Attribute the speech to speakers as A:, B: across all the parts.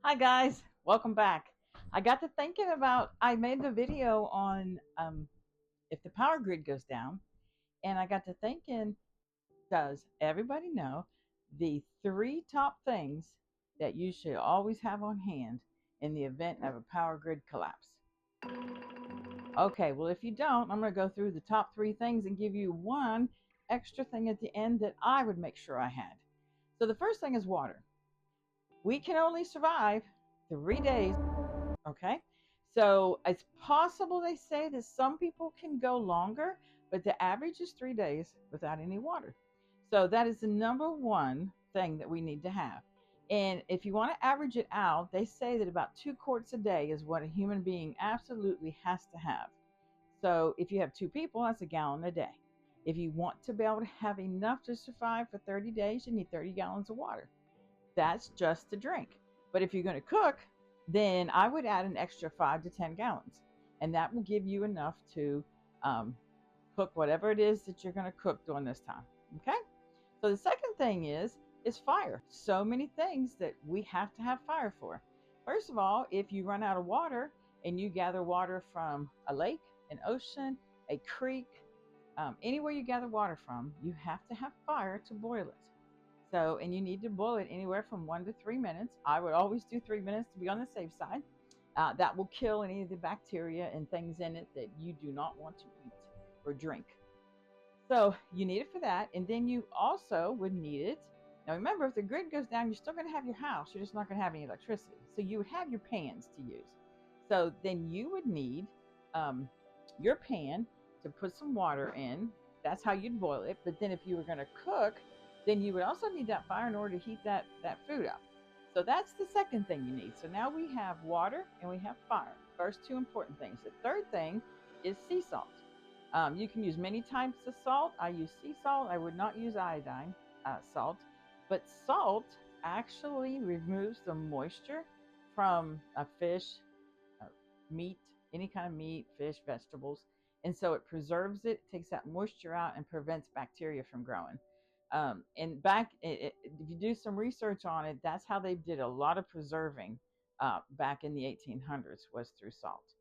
A: Hi guys, welcome back. I got to thinking about, I made the video on if the power grid goes down, and I got to thinking, does everybody know the three top things that you should always have on hand in the event of a power grid collapse? Okay, well, if you don't, I'm going to go through the top three things and give you one extra thing at the end that I would make sure I had. So the first thing is water. We can only survive 3 days. Okay. So it's possible, they say, that some people can go longer, but the average is 3 days without any water. So that is the number one thing that we need to have. And if you want to average it out, they say that about 2 quarts a day is what a human being absolutely has to have. So if you have two people, that's a gallon a day. If you want to be able to have enough to survive for 30 days, you need 30 gallons of water. That's just to drink. But if you're going to cook, then I would add an extra 5 to 10 gallons. And that will give you enough to cook whatever it is that you're going to cook during this time. Okay? So the second thing is fire. So many things that we have to have fire for. First of all, if you run out of water and you gather water from a lake, an ocean, a creek, anywhere you gather water from, you have to have fire to boil it. So, and you need to boil it anywhere from 1 to 3 minutes. I would always do 3 minutes to be on the safe side. That will kill any of the bacteria and things in it that you do not want to eat or drink. So you need it for that. And then you also would need it. Now remember, if the grid goes down, you're still going to have your house. You're just not going to have any electricity. So you would have your pans to use. So then you would need your pan to put some water in. That's how you'd boil it. But then if you were going to cook, then you would also need that fire in order to heat that food up. So that's the second thing you need. So now we have water and we have fire. First two important things. The third thing is sea salt. You can use many types of salt. I use sea salt. I would not use iodine salt. But salt actually removes the moisture from a fish, meat, any kind of meat, fish, vegetables. And so it preserves it, takes that moisture out, and prevents bacteria from growing. And if you do some research on it, that's how they did a lot of preserving back in the 1800s, was through salt.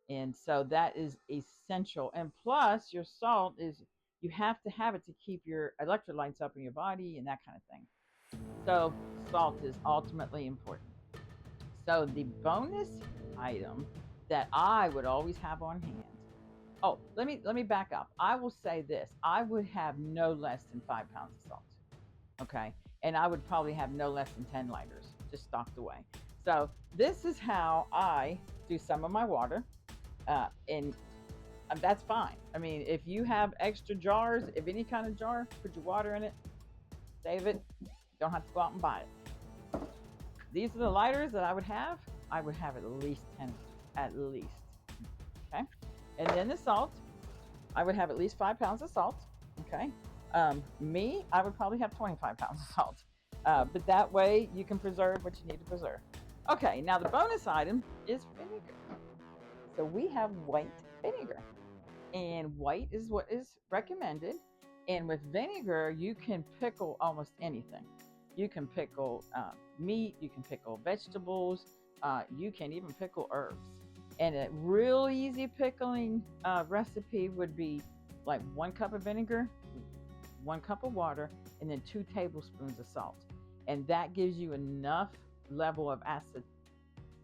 A: And so that is essential. And plus, your salt is, you have to have it to keep your electrolytes up in your body and that kind of thing. So salt is ultimately important. So the bonus item that I would always have on hand. Oh, let me back up. I will say this. I would have no less than 5 pounds of salt. Okay. And I would probably have no less than 10 lighters just stocked away. So this is how I do some of my water. And that's fine. I mean, if you have extra jars, if any kind of jar, put your water in it, save it. Don't have to go out and buy it. These are the lighters that I would have. I would have at least 10, at least. Okay. And then the salt, I would have at least 5 pounds of salt. Okay. I would probably have 25 pounds of salt. But that way you can preserve what you need to preserve. Okay. Now the bonus item is vinegar. So we have white vinegar, and white is what is recommended. And with vinegar, you can pickle almost anything. You can pickle meat, you can pickle vegetables, you can even pickle herbs. And a real easy pickling recipe would be like 1 cup of vinegar, 1 cup of water, and then 2 tablespoons of salt. And that gives you enough level of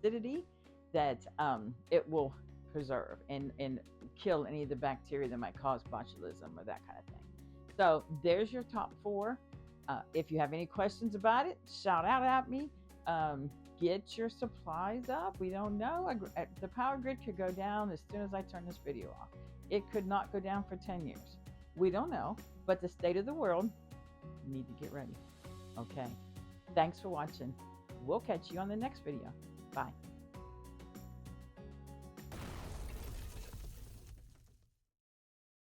A: acidity that it will preserve and kill any of the bacteria that might cause botulism or that kind of thing. So there's your top 4. If you have any questions about it, shout out at me. Get your supplies up. We don't know. The power grid could go down as soon as I turn this video off. It could not go down for 10 years. We don't know. But the state of the world, you need to get ready. Okay. Thanks for watching. We'll catch you on the next video. Bye.